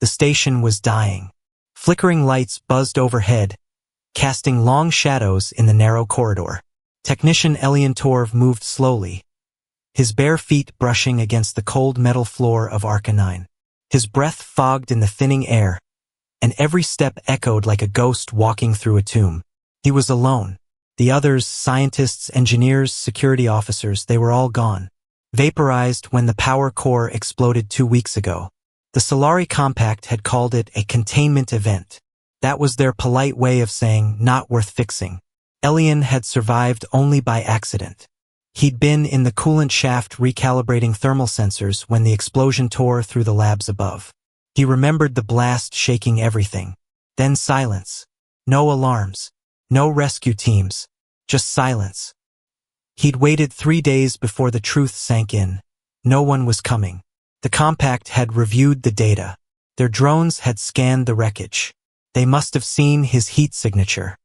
The station was dying. Flickering lights buzzed overhead, casting long shadows in the narrow corridor. Technician Elian moved slowly, his bare feet brushing against the cold metal floor of Arca 9. His breath fogged in the thinning air, and every step echoed like a ghost walking through a tomb. He was alone. The others, scientists, engineers, security officers, they were all gone. Vaporized when the power core exploded 2 weeks ago. The Solari Compact had called it a containment event. That was their polite way of saying not worth fixing. Elian had survived only by accident. He'd been in the coolant shaft recalibrating thermal sensors when the explosion tore through the labs above. He remembered the blast shaking everything. Then silence. No alarms. No rescue teams. Just silence. He'd waited 3 days before the truth sank in. No one was coming. The compact had reviewed the data. Their drones had scanned the wreckage. They must have seen his heat signature.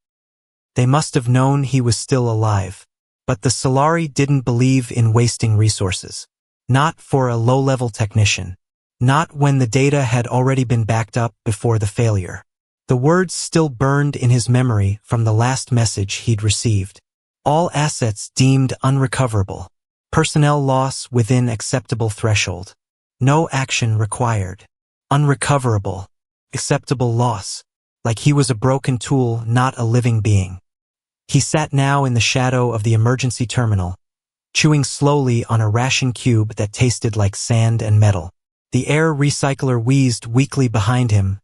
They must have known he was still alive. But the Solari didn't believe in wasting resources. Not for a low-level technician. Not when the data had already been backed up before the failure. The words still burned in his memory from the last message he'd received. All assets deemed unrecoverable. Personnel loss within acceptable threshold. No action required. Unrecoverable. Acceptable loss. Like he was a broken tool, not a living being. He sat now in the shadow of the emergency terminal, chewing slowly on a ration cube that tasted like sand and metal. The air recycler wheezed weakly behind him,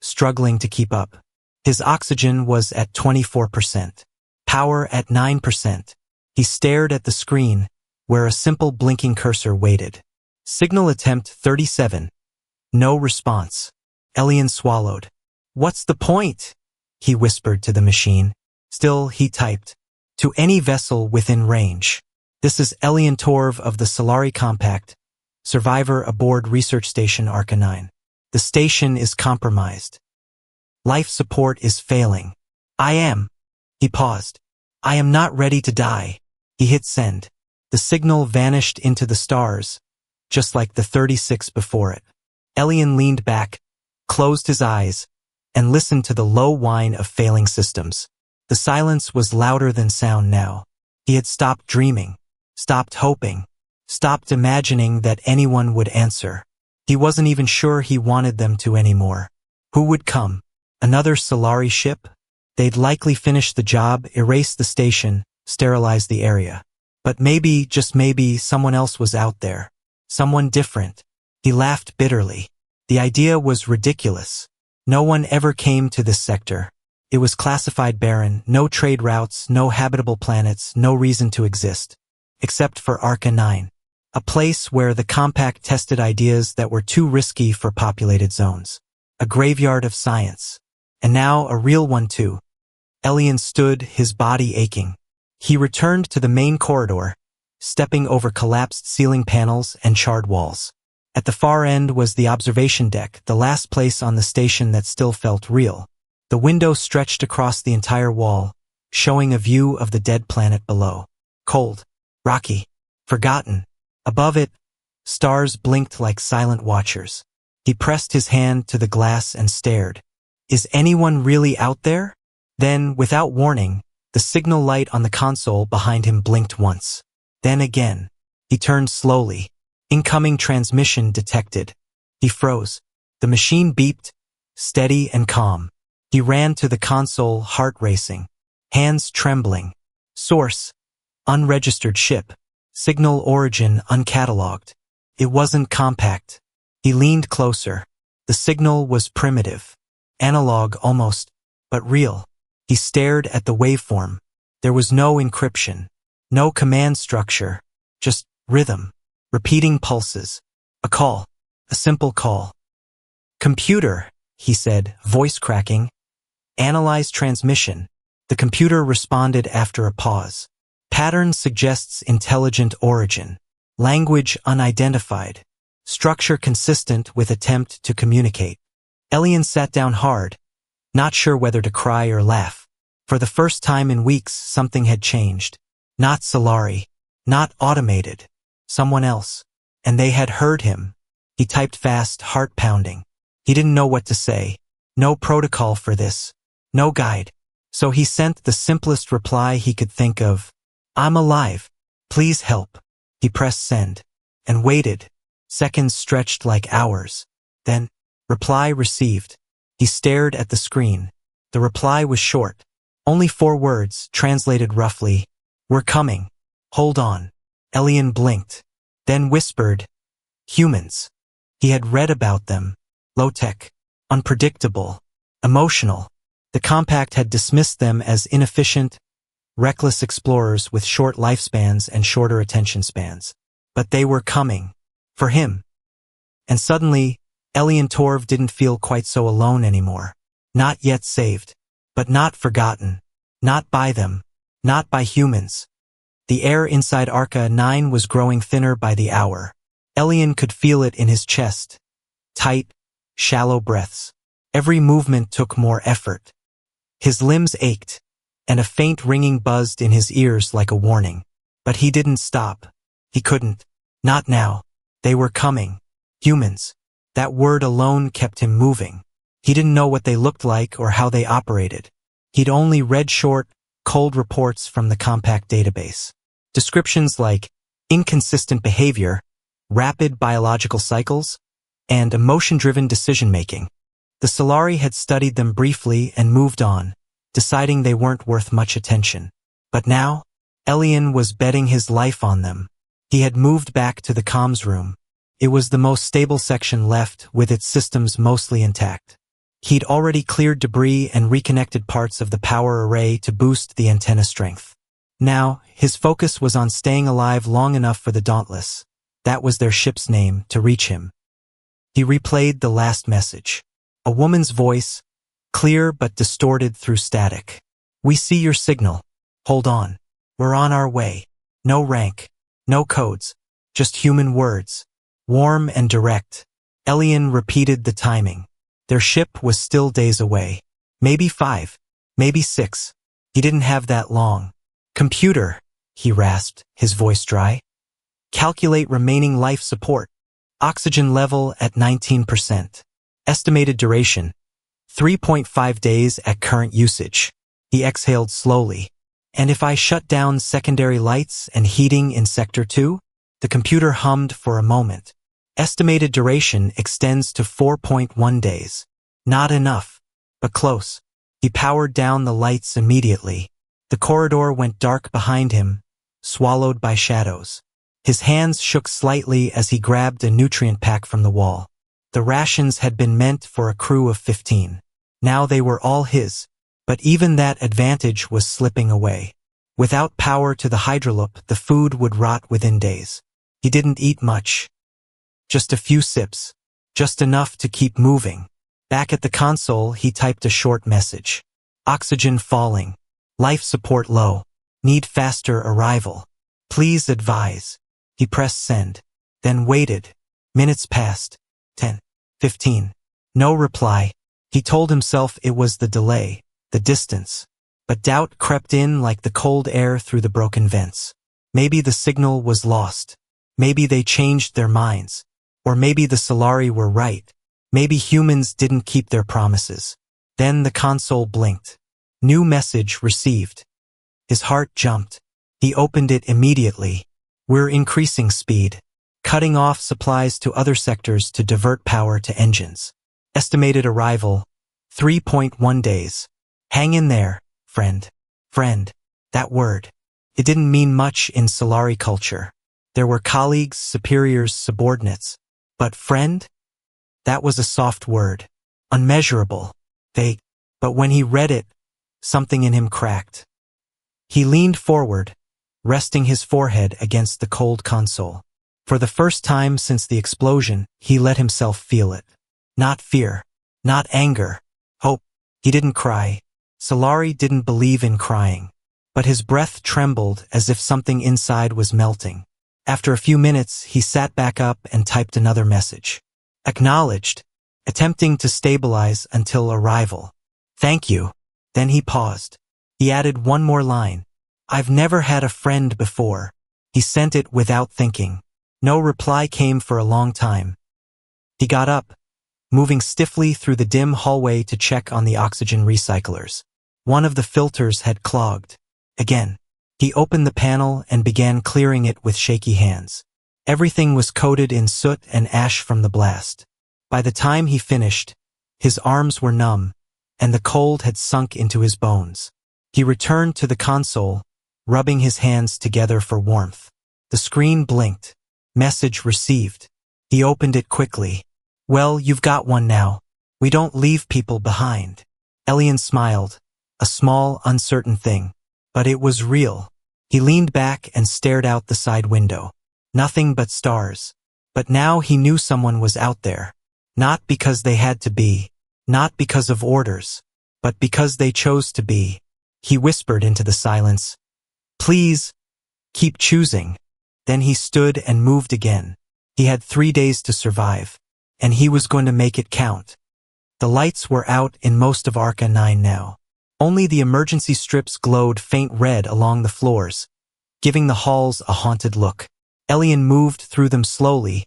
struggling to keep up. His oxygen was at 24%. Power at 9%. He stared at the screen, where a simple blinking cursor waited. Signal attempt 37. No response. Elian swallowed. "What's the point?" he whispered to the machine. Still, he typed. "To any vessel within range. This is Elian of the Solari Compact, survivor aboard Research Station Arca 9. The station is compromised. Life support is failing. I am." He paused. "I am not ready to die." He hit send. The signal vanished into the stars, just like the 36 before it. Elian leaned back, closed his eyes, and listened to the low whine of failing systems. The silence was louder than sound now. He had stopped dreaming, stopped hoping, stopped imagining that anyone would answer. He wasn't even sure he wanted them to anymore. Who would come? Another Solari ship? They'd likely finish the job, erase the station, sterilize the area. But maybe, just maybe, someone else was out there. Someone different. He laughed bitterly. The idea was ridiculous. No one ever came to this sector. It was classified barren, no trade routes, no habitable planets, no reason to exist. Except for Arca 9. A place where the compact tested ideas that were too risky for populated zones. A graveyard of science. And now a real one too. Elian stood, his body aching. He returned to the main corridor, stepping over collapsed ceiling panels and charred walls. At the far end was the observation deck, the last place on the station that still felt real. The window stretched across the entire wall, showing a view of the dead planet below. Cold, rocky, forgotten. Above it, stars blinked like silent watchers. He pressed his hand to the glass and stared. Is anyone really out there? Then, without warning, the signal light on the console behind him blinked once. Then again. He turned slowly. Incoming transmission detected. He froze. The machine beeped, steady and calm. He ran to the console, heart racing, hands trembling. Source: unregistered ship. Signal origin uncatalogued. It wasn't compact. He leaned closer. The signal was primitive. Analog almost, but real. He stared at the waveform. There was no encryption. No command structure. Just rhythm. Repeating pulses. A call. A simple call. "Computer," he said, voice cracking. "Analyze transmission." The computer responded after a pause. "Pattern suggests intelligent origin. Language unidentified. Structure consistent with attempt to communicate." Elian sat down hard, not sure whether to cry or laugh. For the first time in weeks, something had changed. Not Solari. Not automated. Someone else. And they had heard him. He typed fast, heart pounding. He didn't know what to say. No protocol for this. No guide. So he sent the simplest reply he could think of. I'm alive. Please help. He pressed send. And waited. Seconds stretched like hours. Then, reply received. He stared at the screen. The reply was short. Only 4 words, translated roughly. We're coming. Hold on. Elian blinked. Then whispered. Humans. He had read about them. Low-tech. Unpredictable. Emotional. The compact had dismissed them as inefficient, reckless explorers with short lifespans and shorter attention spans. But they were coming. For him. And suddenly, Elian Torv didn't feel quite so alone anymore. Not yet saved. But not forgotten. Not by them. Not by humans. The air inside Arca 9 was growing thinner by the hour. Elian could feel it in his chest. Tight, shallow breaths. Every movement took more effort. His limbs ached, and a faint ringing buzzed in his ears like a warning. But he didn't stop. He couldn't. Not now. They were coming. Humans. That word alone kept him moving. He didn't know what they looked like or how they operated. He'd only read short, cold reports from the compact database. Descriptions like inconsistent behavior, rapid biological cycles, and emotion-driven decision-making. The Solari had studied them briefly and moved on, deciding they weren't worth much attention. But now, Elian was betting his life on them. He had moved back to the comms room. It was the most stable section left, with its systems mostly intact. He'd already cleared debris and reconnected parts of the power array to boost the antenna strength. Now, his focus was on staying alive long enough for the Dauntless, that was their ship's name, to reach him. He replayed the last message. A woman's voice, clear but distorted through static. We see your signal. Hold on. We're on our way. No rank. No codes. Just human words. Warm and direct. Elian repeated the timing. Their ship was still days away. Maybe 5. Maybe 6. He didn't have that long. Computer, he rasped, his voice dry. Calculate remaining life support. Oxygen level at 19%. Estimated duration. 3.5 days at current usage. He exhaled slowly. And if I shut down secondary lights and heating in Sector 2? The computer hummed for a moment. Estimated duration extends to 4.1 days. Not enough, but close. He powered down the lights immediately. The corridor went dark behind him, swallowed by shadows. His hands shook slightly as he grabbed a nutrient pack from the wall. The rations had been meant for a crew of 15. Now they were all his, but even that advantage was slipping away. Without power to the hydroloop, the food would rot within days. He didn't eat much. Just a few sips. Just enough to keep moving. Back at the console, he typed a short message. Oxygen falling. Life support low. Need faster arrival. Please advise. He pressed send. Then waited. Minutes passed. 10. 15. No reply. He told himself it was the delay, the distance. But doubt crept in like the cold air through the broken vents. Maybe the signal was lost. Maybe they changed their minds. Or maybe the Solari were right. Maybe humans didn't keep their promises. Then the console blinked. New message received. His heart jumped. He opened it immediately. We're increasing speed. Cutting off supplies to other sectors to divert power to engines. Estimated arrival, 3.1 days. Hang in there, friend. Friend. That word. It didn't mean much in Solari culture. There were colleagues, superiors, subordinates. But friend? That was a soft word. Unmeasurable. Vague. But when he read it, something in him cracked. He leaned forward, resting his forehead against the cold console. For the first time since the explosion, he let himself feel it. Not fear. Not anger. Hope. He didn't cry. Solari didn't believe in crying. But his breath trembled as if something inside was melting. After a few minutes, he sat back up and typed another message. Acknowledged. Attempting to stabilize until arrival. Thank you. Then he paused. He added one more line. I've never had a friend before. He sent it without thinking. No reply came for a long time. He got up, moving stiffly through the dim hallway to check on the oxygen recyclers. One of the filters had clogged. Again. He opened the panel and began clearing it with shaky hands. Everything was coated in soot and ash from the blast. By the time he finished, his arms were numb, and the cold had sunk into his bones. He returned to the console, rubbing his hands together for warmth. The screen blinked. Message received. He opened it quickly. Well, you've got one now. We don't leave people behind. Elian smiled, a small, uncertain thing. But it was real. He leaned back and stared out the side window. Nothing but stars. But now he knew someone was out there. Not because they had to be. Not because of orders. But because they chose to be. He whispered into the silence. Please, keep choosing. Then he stood and moved again. He had 3 days to survive. And he was going to make it count. The lights were out in most of Arca 9 now. Only the emergency strips glowed faint red along the floors, giving the halls a haunted look. Elian moved through them slowly,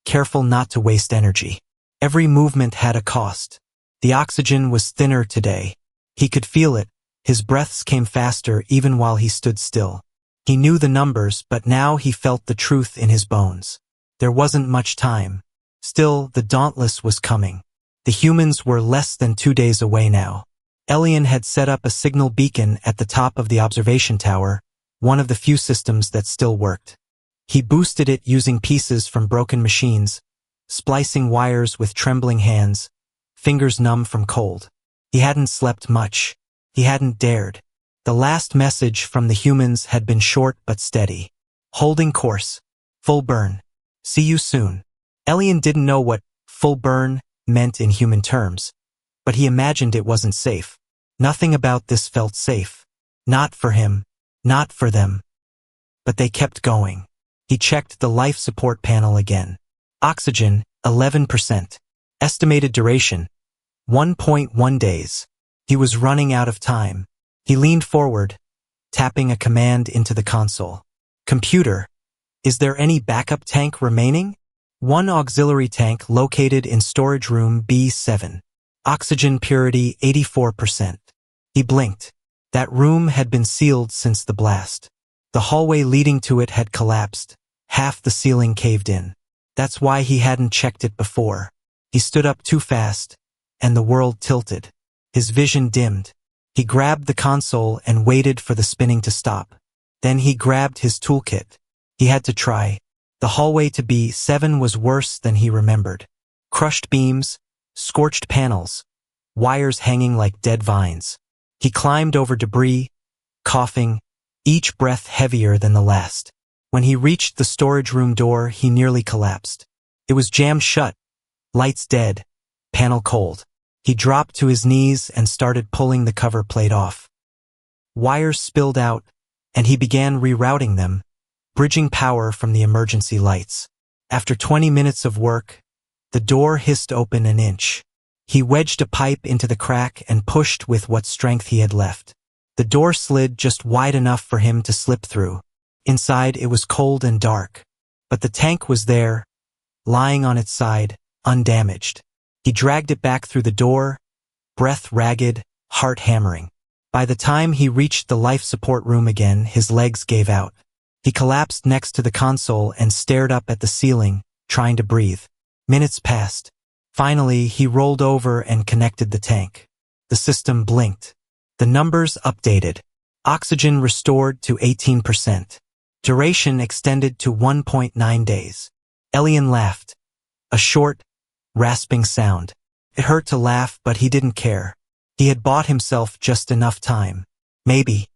careful not to waste energy. Every movement had a cost. The oxygen was thinner today. He could feel it. His breaths came faster even while he stood still. He knew the numbers, but now he felt the truth in his bones. There wasn't much time. Still, the Dauntless was coming. The humans were less than 2 days away now. Elian had set up a signal beacon at the top of the observation tower, one of the few systems that still worked. He boosted it using pieces from broken machines, splicing wires with trembling hands, fingers numb from cold. He hadn't slept much. He hadn't dared. The last message from the humans had been short but steady. Holding course. Full burn. See you soon. Elian didn't know what full burn meant in human terms, but he imagined it wasn't safe. Nothing about this felt safe. Not for him. Not for them. But they kept going. He checked the life support panel again. Oxygen, 11%. Estimated duration, 1.1 days. He was running out of time. He leaned forward, tapping a command into the console. Computer, is there any backup tank remaining? One auxiliary tank located in storage room B7. Oxygen purity 84%. He blinked. That room had been sealed since the blast. The hallway leading to it had collapsed. Half the ceiling caved in. That's why he hadn't checked it before. He stood up too fast, and the world tilted. His vision dimmed. He grabbed the console and waited for the spinning to stop. Then he grabbed his toolkit. He had to try. The hallway to B7 was worse than he remembered. Crushed beams, scorched panels, wires hanging like dead vines. He climbed over debris, coughing, each breath heavier than the last. When he reached the storage room door, he nearly collapsed. It was jammed shut, lights dead, panel cold. He dropped to his knees and started pulling the cover plate off. Wires spilled out, and he began rerouting them, bridging power from the emergency lights. After 20 minutes of work, the door hissed open an inch. He wedged a pipe into the crack and pushed with what strength he had left. The door slid just wide enough for him to slip through. Inside it was cold and dark, but the tank was there, lying on its side, undamaged. He dragged it back through the door, breath ragged, heart hammering. By the time he reached the life support room again, his legs gave out. He collapsed next to the console and stared up at the ceiling, trying to breathe. Minutes passed. Finally, he rolled over and connected the tank. The system blinked. The numbers updated. Oxygen restored to 18%. Duration extended to 1.9 days. Elian laughed. A short, rasping sound. It hurt to laugh, but he didn't care. He had bought himself just enough time. Maybe.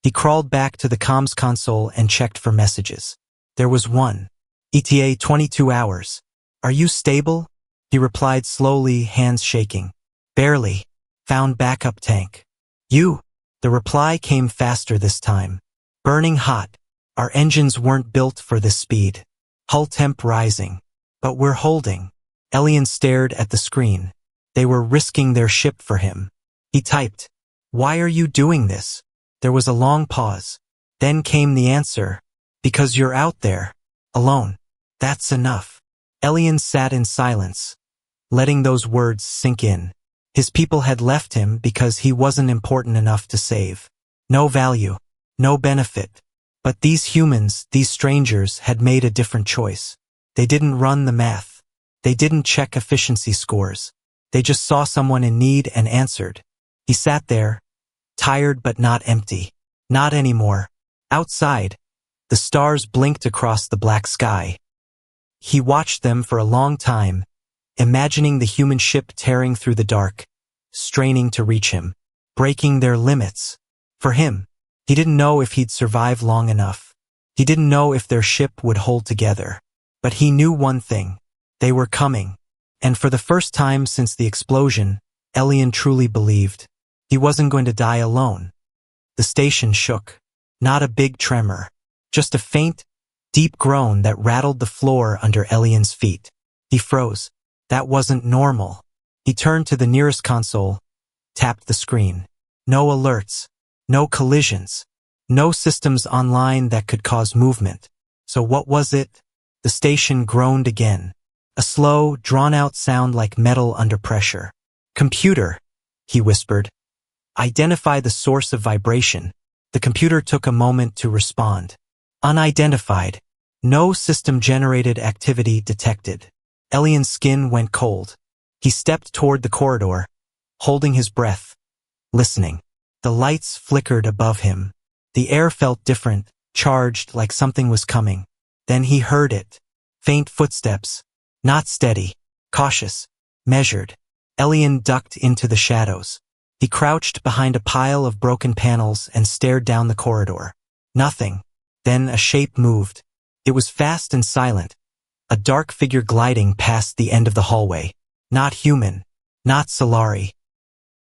He crawled back to the comms console and checked for messages. There was one. ETA 22 hours. Are you stable? He replied slowly, hands shaking. Barely. Found backup tank. You. The reply came faster this time. Burning hot. Our engines weren't built for this speed. Hull temp rising. But we're holding. Elian stared at the screen. They were risking their ship for him. He typed. Why are you doing this? There was a long pause. Then came the answer. Because you're out there. Alone. That's enough. Elian sat in silence. letting those words sink in. His people had left him because he wasn't important enough to save. No value, no benefit. But these humans, these strangers, had made a different choice. They didn't run the math. They didn't check efficiency scores. They just saw someone in need and answered. He sat there, tired but not empty. Not anymore. Outside, the stars blinked across the black sky. He watched them for a long time, imagining the human ship tearing through the dark, straining to reach him, breaking their limits. For him, he didn't know if he'd survive long enough. He didn't know if their ship would hold together. But he knew one thing. They were coming. And for the first time since the explosion, Elian truly believed. He wasn't going to die alone. The station shook. Not a big tremor. Just a faint, deep groan that rattled the floor under Elian's feet. He froze. That wasn't normal. He turned to the nearest console, tapped the screen. No alerts. No collisions. No systems online that could cause movement. So what was it? The station groaned again. A slow, drawn-out sound like metal under pressure. "Computer," he whispered. "Identify the source of vibration." The computer took a moment to respond. "Unidentified. No system-generated activity detected." Elian's skin went cold. He stepped toward the corridor, holding his breath, listening. The lights flickered above him. The air felt different, charged like something was coming. Then he heard it. Faint footsteps. Not steady. Cautious. Measured. Elian ducked into the shadows. He crouched behind a pile of broken panels and stared down the corridor. Nothing. Then a shape moved. It was fast and silent. A dark figure gliding past the end of the hallway. Not human. Not Solari.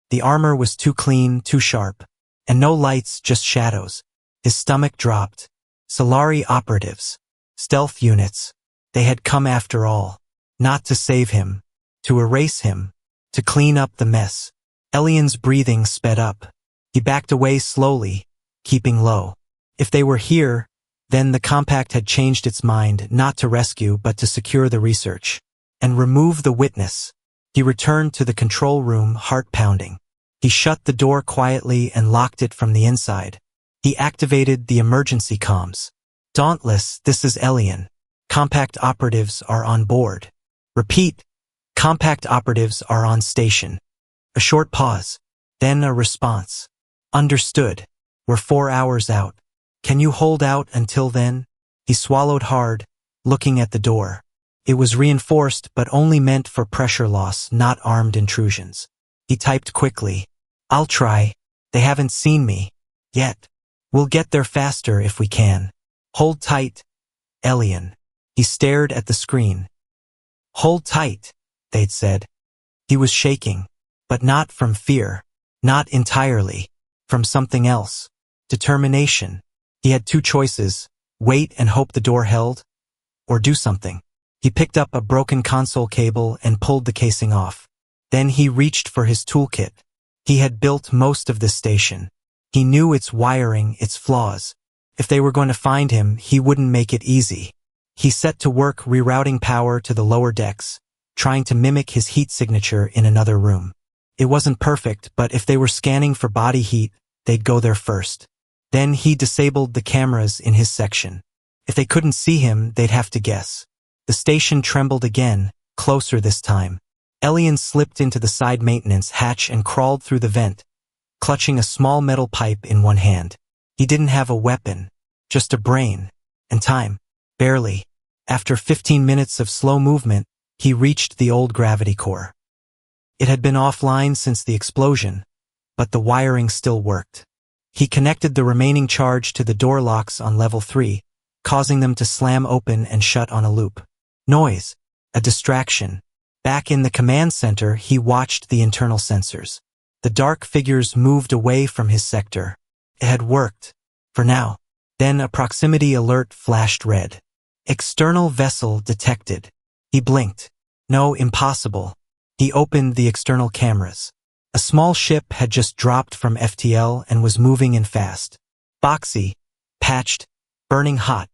The armor was too clean, too sharp. And no lights, just shadows. His stomach dropped. Solari operatives. Stealth units. They had come after all. Not to save him. To erase him. To clean up the mess. Elian's breathing sped up. He backed away slowly, keeping low. If they were here, then the compact had changed its mind, not to rescue but to secure the research. And remove the witness. He returned to the control room, heart pounding. He shut the door quietly and locked it from the inside. He activated the emergency comms. "Dauntless, this is Elian. Compact operatives are on board. Repeat, compact operatives are on station." A short pause. Then a response. "Understood. We're 4 hours out. Can you hold out until then?" He swallowed hard, looking at the door. It was reinforced but only meant for pressure loss, not armed intrusions. He typed quickly. "I'll try. They haven't seen me. Yet. We'll get there faster if we can. Hold tight, Elian." He stared at the screen. "Hold tight," they'd said. He was shaking. But not from fear. Not entirely. From something else. Determination. He had two choices. Wait and hope the door held. Or do something. He picked up a broken console cable and pulled the casing off. Then he reached for his toolkit. He had built most of this station. He knew its wiring, its flaws. If they were going to find him, he wouldn't make it easy. He set to work rerouting power to the lower decks, trying to mimic his heat signature in another room. It wasn't perfect, but if they were scanning for body heat, they'd go there first. Then he disabled the cameras in his section. If they couldn't see him, they'd have to guess. The station trembled again, closer this time. Elian slipped into the side maintenance hatch and crawled through the vent, clutching a small metal pipe in one hand. He didn't have a weapon, just a brain. And time. Barely. After 15 minutes of slow movement, he reached the old gravity core. It had been offline since the explosion, but the wiring still worked. He connected the remaining charge to the door locks on level 3, causing them to slam open and shut on a loop. Noise. A distraction. Back in the command center, he watched the internal sensors. The dark figures moved away from his sector. It had worked. For now. Then a proximity alert flashed red. External vessel detected. He blinked. No, impossible. He opened the external cameras. A small ship had just dropped from FTL and was moving in fast. Boxy. Patched. Burning hot.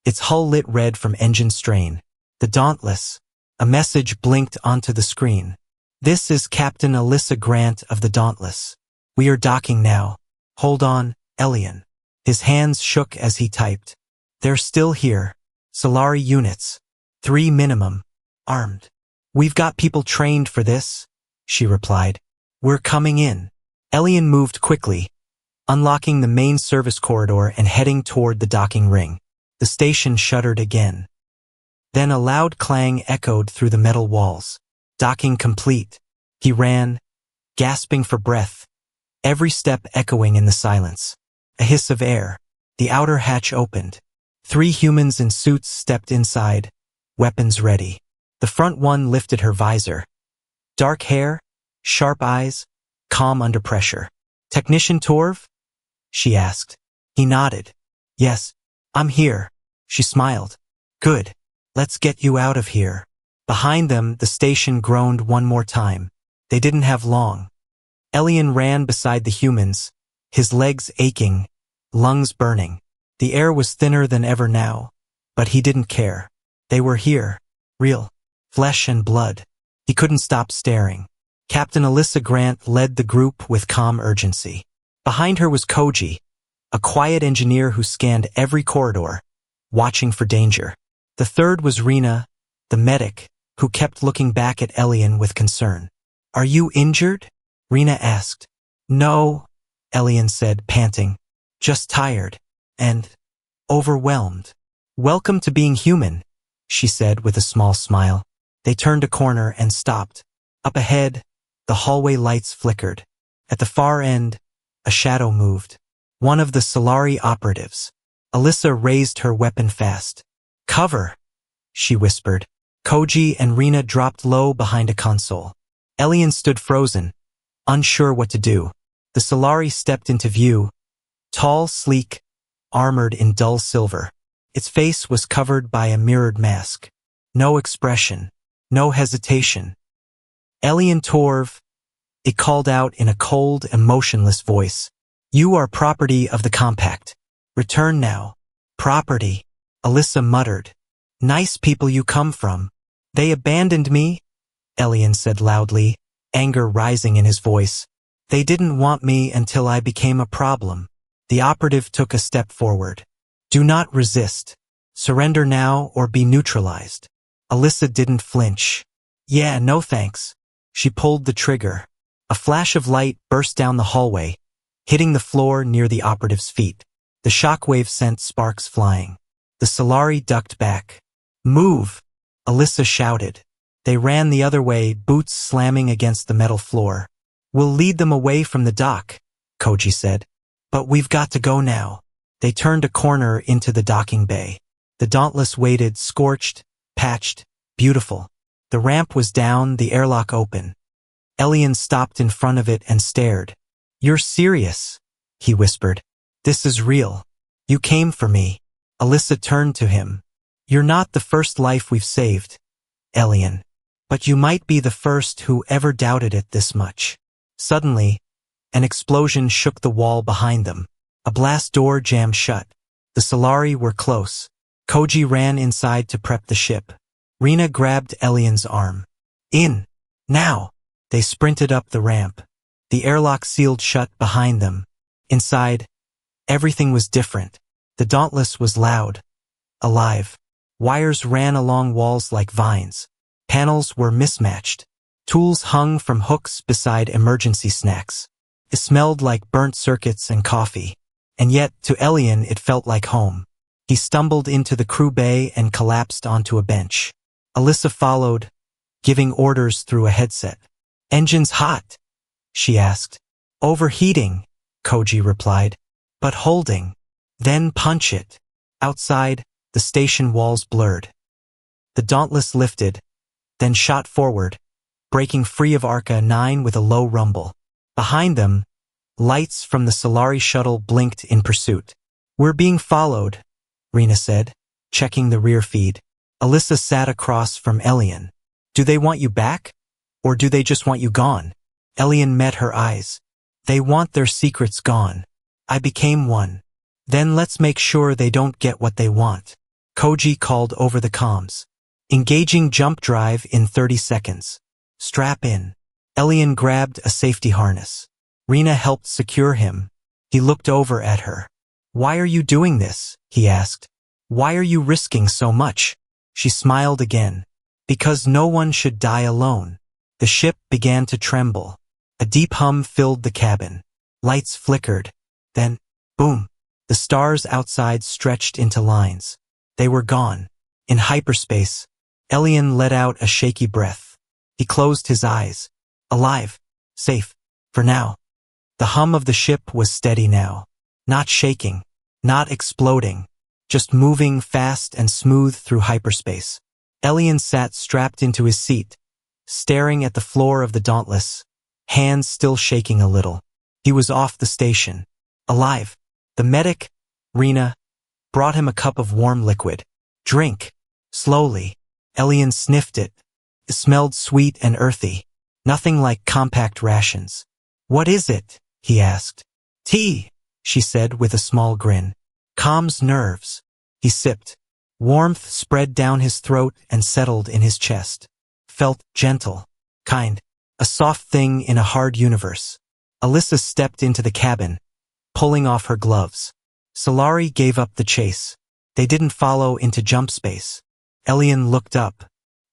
Its hull lit red from engine strain. The Dauntless. A message blinked onto the screen. This is Captain Alyssa Grant of the Dauntless. We are docking now. Hold on, Elian. His hands shook as he typed. They're still here. Solari units. 3 minimum. Armed. We've got people trained for this, she replied. We're coming in. Elian moved quickly, unlocking the main service corridor and heading toward the docking ring. The station shuddered again. Then a loud clang echoed through the metal walls. Docking complete. He ran, gasping for breath, every step echoing in the silence. A hiss of air. The outer hatch opened. 3 humans in suits stepped inside, weapons ready. The front one lifted her visor. Dark hair, sharp eyes, calm under pressure. Technician Torv? She asked. He nodded. Yes, I'm here. She smiled. Good. Let's get you out of here. Behind them, the station groaned one more time. They didn't have long. Elian ran beside the humans, his legs aching, lungs burning. The air was thinner than ever now, but he didn't care. They were here. Real. Flesh and blood. He couldn't stop staring. Captain Alyssa Grant led the group with calm urgency. Behind her was Koji, a quiet engineer who scanned every corridor, watching for danger. The third was Rena, the medic, who kept looking back at Elian with concern. Are you injured? Rena asked. No, Elian said, panting. Just tired. And overwhelmed. Welcome to being human, she said with a small smile. They turned a corner and stopped. Up ahead, the hallway lights flickered. At the far end, a shadow moved. One of the Solari operatives. Alyssa raised her weapon fast. Cover, she whispered. Koji and Rena dropped low behind a console. Elian stood frozen, unsure what to do. The Solari stepped into view, tall, sleek, armored in dull silver. Its face was covered by a mirrored mask. No expression, no hesitation. Elian Torv, it called out in a cold, emotionless voice. You are property of the compact. Return now. Property, Alyssa muttered. Nice people you come from. They abandoned me, Elian said loudly, anger rising in his voice. They didn't want me until I became a problem. The operative took a step forward. Do not resist. Surrender now or be neutralized. Alyssa didn't flinch. Yeah, no thanks. She pulled the trigger. A flash of light burst down the hallway, hitting the floor near the operative's feet. The shockwave sent sparks flying. The Solari ducked back. Move, Alyssa shouted. They ran the other way, boots slamming against the metal floor. We'll lead them away from the dock, Koji said. But we've got to go now. They turned a corner into the docking bay. The Dauntless waited, scorched, patched, beautiful. The ramp was down, the airlock open. Elian stopped in front of it and stared. You're serious, he whispered. This is real. You came for me. Alyssa turned to him. You're not the first life we've saved, Elian. But you might be the first who ever doubted it this much. Suddenly, an explosion shook the wall behind them. A blast door jammed shut. The Solari were close. Koji ran inside to prep the ship. Rena grabbed Elian's arm. In. Now. They sprinted up the ramp. The airlock sealed shut behind them. Inside, everything was different. The Dauntless was loud. Alive. Wires ran along walls like vines. Panels were mismatched. Tools hung from hooks beside emergency snacks. It smelled like burnt circuits and coffee. And yet, to Elian, it felt like home. He stumbled into the crew bay and collapsed onto a bench. Alyssa followed, giving orders through a headset. Engine's hot, she asked. Overheating, Koji replied. But holding. Then punch it. Outside, the station walls blurred. The Dauntless lifted, then shot forward, breaking free of Arca 9 with a low rumble. Behind them, lights from the Solari shuttle blinked in pursuit. We're being followed, Rena said, checking the rear feed. Alyssa sat across from Elian. Do they want you back? Or do they just want you gone? Elian met her eyes. They want their secrets gone. I became one. Then let's make sure they don't get what they want. Koji called over the comms. Engaging jump drive in 30 seconds. Strap in. Elian grabbed a safety harness. Rena helped secure him. He looked over at her. "Why are you doing this?" he asked. "Why are you risking so much?" She smiled again. "Because no one should die alone." The ship began to tremble. A deep hum filled the cabin. Lights flickered. Then, boom! The stars outside stretched into lines. They were gone. In hyperspace, Elian let out a shaky breath. He closed his eyes. Alive. Safe. For now. The hum of the ship was steady now. Not shaking. Not exploding. Just moving fast and smooth through hyperspace. Elian sat strapped into his seat, staring at the floor of the Dauntless, hands still shaking a little. He was off the station. Alive. The medic, Rena, brought him a cup of warm liquid. "Drink." Slowly. Elian sniffed it. It smelled sweet and earthy. Nothing like compact rations. "What is it?" he asked. "Tea," she said with a small grin. "Calms nerves." He sipped. Warmth spread down his throat and settled in his chest. Felt gentle. Kind. A soft thing in a hard universe. Alyssa stepped into the cabin, pulling off her gloves. Solari gave up the chase. They didn't follow into jump space. Elian looked up.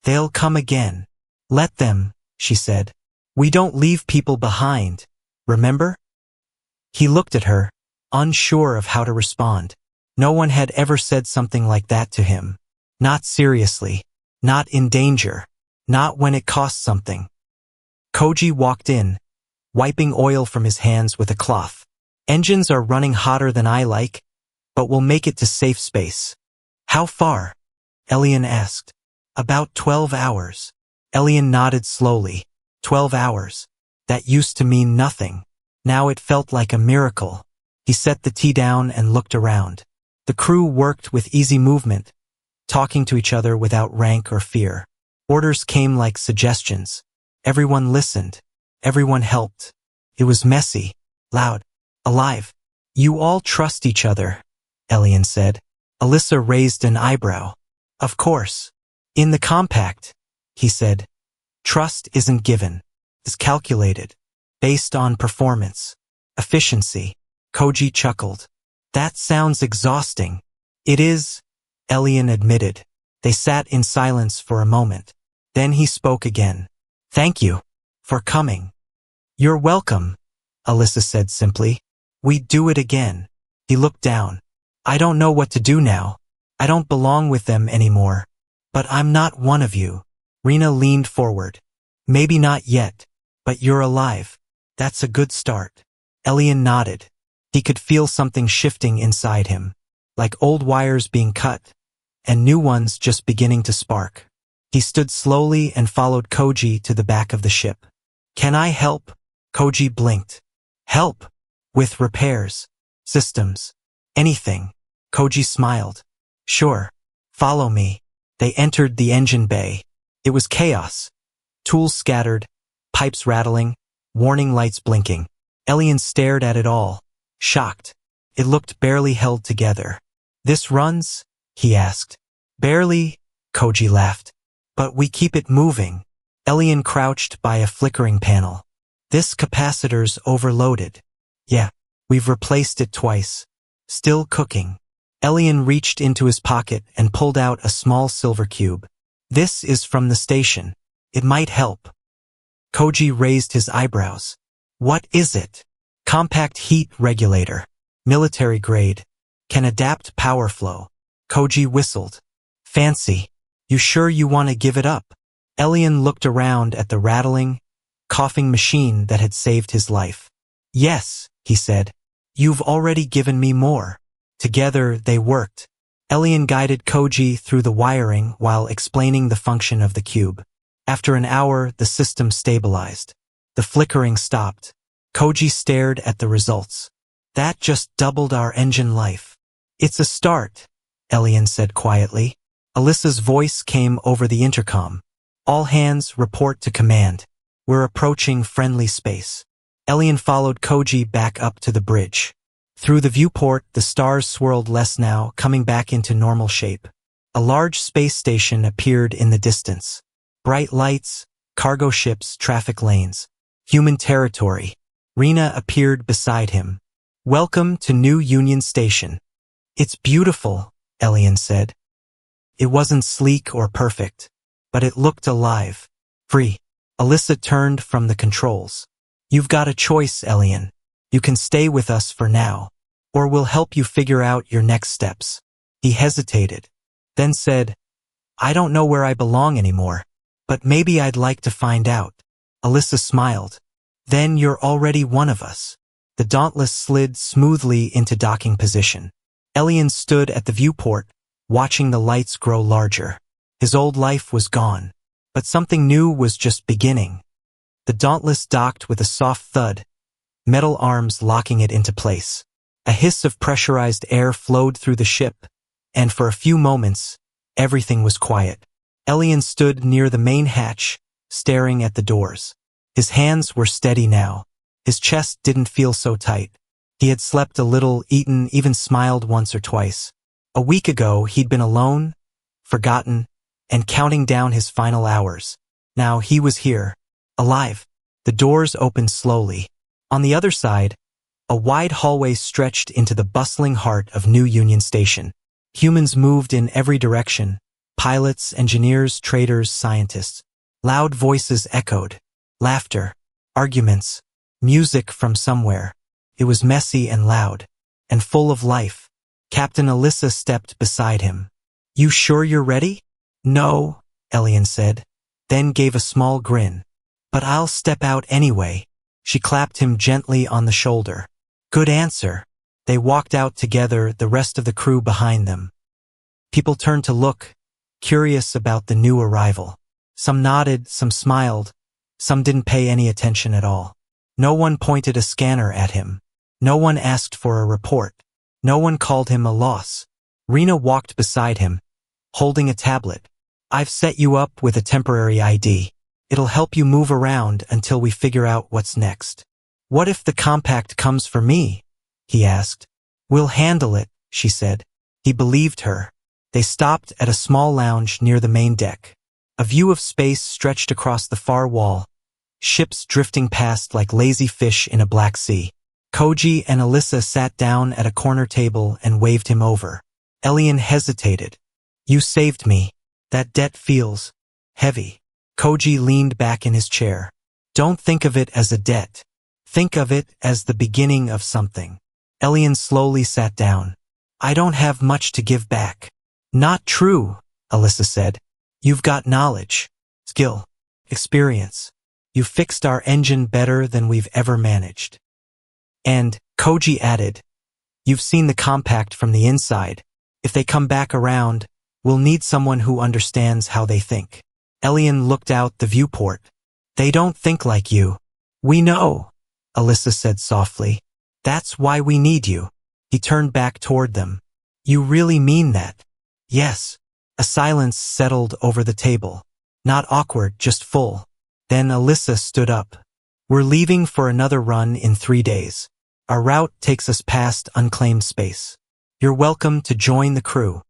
"They'll come again." "Let them," she said. "We don't leave people behind, remember?" He looked at her, unsure of how to respond. No one had ever said something like that to him. Not seriously. Not in danger. Not when it cost something. Koji walked in, wiping oil from his hands with a cloth. "Engines are running hotter than I like, but we'll make it to safe space." "How far?" Elian asked. "About 12 hours. Elian nodded slowly. 12 hours. That used to mean nothing. Now it felt like a miracle. He set the tea down and looked around. The crew worked with easy movement, talking to each other without rank or fear. Orders came like suggestions. Everyone listened. Everyone helped. It was messy, loud, alive. "You all trust each other," Elian said. Alyssa raised an eyebrow. "Of course. In the compact," he said. "Trust isn't given. It's calculated. Based on performance. Efficiency." Koji chuckled. "That sounds exhausting." "It is," Elian admitted. They sat in silence for a moment. Then he spoke again. "Thank you for coming." "You're welcome," Alyssa said simply. "We'd do it again." He looked down. "I don't know what to do now. I don't belong with them anymore. But I'm not one of you." Rena leaned forward. "Maybe not yet, but you're alive. That's a good start." Elian nodded. He could feel something shifting inside him, like old wires being cut, and new ones just beginning to spark. He stood slowly and followed Koji to the back of the ship. "Can I help?" Koji blinked. "Help? With repairs, systems, anything." Koji smiled. "Sure. Follow me." They entered the engine bay. It was chaos. Tools scattered, pipes rattling, warning lights blinking. Elian stared at it all, shocked. It looked barely held together. "This runs?" he asked. "Barely," Koji laughed. "But we keep it moving." Elian crouched by a flickering panel. "This capacitor's overloaded." "Yeah, we've replaced it twice. Still cooking." Elian reached into his pocket and pulled out a small silver cube. "This is from the station. It might help." Koji raised his eyebrows. "What is it?" "Compact heat regulator. Military grade. Can adapt power flow." Koji whistled. "Fancy. You sure you want to give it up?" Elian looked around at the rattling, coughing machine that had saved his life. "Yes," he said. "You've already given me more." Together they worked. Elian guided Koji through the wiring while explaining the function of the cube. After an hour, the system stabilized. The flickering stopped. Koji stared at the results. "That just doubled our engine life." "It's a start," Elian said quietly. Alyssa's voice came over the intercom. "All hands report to command. We're approaching friendly space." Elian followed Koji back up to the bridge. Through the viewport, the stars swirled less now, coming back into normal shape. A large space station appeared in the distance. Bright lights, cargo ships, traffic lanes. Human territory. Rena appeared beside him. "Welcome to New Union Station." "It's beautiful," Elian said. It wasn't sleek or perfect, but it looked alive. "Free." Alyssa turned from the controls. "You've got a choice, Elian. You can stay with us for now, or we'll help you figure out your next steps." He hesitated, then said, "I don't know where I belong anymore, but maybe I'd like to find out." Alyssa smiled. "Then you're already one of us." The Dauntless slid smoothly into docking position. Elian stood at the viewport, watching the lights grow larger. His old life was gone, but something new was just beginning. The Dauntless docked with a soft thud, metal arms locking it into place. A hiss of pressurized air flowed through the ship, and for a few moments, everything was quiet. Elian stood near the main hatch, staring at the doors. His hands were steady now. His chest didn't feel so tight. He had slept a little, eaten, even smiled once or twice. A week ago, he'd been alone, forgotten, and counting down his final hours. Now he was here, alive. The doors opened slowly. On the other side, a wide hallway stretched into the bustling heart of New Union Station. Humans moved in every direction. Pilots, engineers, traders, scientists. Loud voices echoed. Laughter, arguments, music from somewhere. It was messy and loud, and full of life. Captain Alyssa stepped beside him. "You sure you're ready?" "No," Elian said, then gave a small grin. "But I'll step out anyway." She clapped him gently on the shoulder. "Good answer." They walked out together, the rest of the crew behind them. People turned to look, curious about the new arrival. Some nodded, some smiled, some didn't pay any attention at all. No one pointed a scanner at him. No one asked for a report. No one called him a loss. Rena walked beside him, holding a tablet. "I've set you up with a temporary ID. It'll help you move around until we figure out what's next." "What if the compact comes for me?" he asked. "We'll handle it," she said. He believed her. They stopped at a small lounge near the main deck. A view of space stretched across the far wall, ships drifting past like lazy fish in a black sea. Koji and Alyssa sat down at a corner table and waved him over. Elian hesitated. "You saved me. That debt feels heavy." Koji leaned back in his chair. "Don't think of it as a debt. Think of it as the beginning of something." Elian slowly sat down. "I don't have much to give back." "Not true," Alyssa said. "You've got knowledge, skill, experience. You fixed our engine better than we've ever managed." And, Koji added, "You've seen the compact from the inside. If they come back around, we'll need someone who understands how they think." Elian looked out the viewport. "They don't think like you." "We know," Alyssa said softly. "That's why we need you." He turned back toward them. "You really mean that?" "Yes." A silence settled over the table. Not awkward, just full. Then Alyssa stood up. "We're leaving for another run in 3 days. Our route takes us past unclaimed space. You're welcome to join the crew."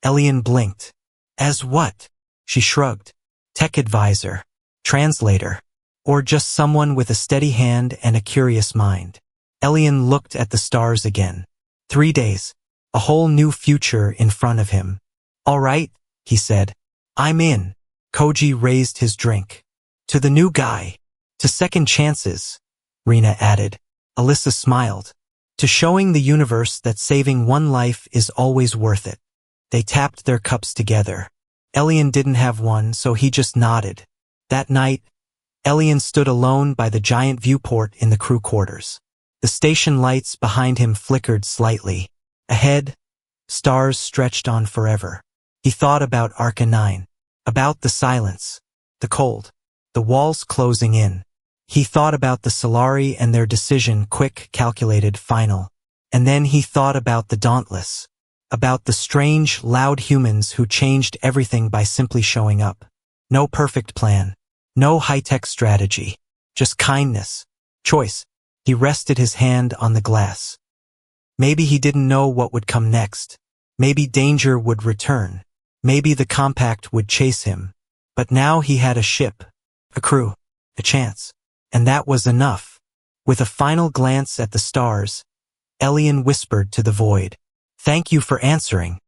Elian blinked. "As what?" She shrugged. "Tech advisor, translator, or just someone with a steady hand and a curious mind." Elian looked at the stars again. 3 days. A whole new future in front of him. "All right," he said. "I'm in." Koji raised his drink. "To the new guy. To second chances," Rena added. Alyssa smiled. "To showing the universe that saving one life is always worth it." They tapped their cups together. Elian didn't have one, so he just nodded. That night, Elian stood alone by the giant viewport in the crew quarters. The station lights behind him flickered slightly. Ahead, stars stretched on forever. He thought about Arca 9, about the silence, the cold, the walls closing in. He thought about the Solari and their decision, quick, calculated, final. And then he thought about the Dauntless, about the strange, loud humans who changed everything by simply showing up. No perfect plan, no high-tech strategy, just kindness, choice. He rested his hand on the glass. Maybe he didn't know what would come next. Maybe danger would return. Maybe the compact would chase him. But now he had a ship, a crew, a chance. And that was enough. With a final glance at the stars, Elian whispered to the void, "Thank you for answering."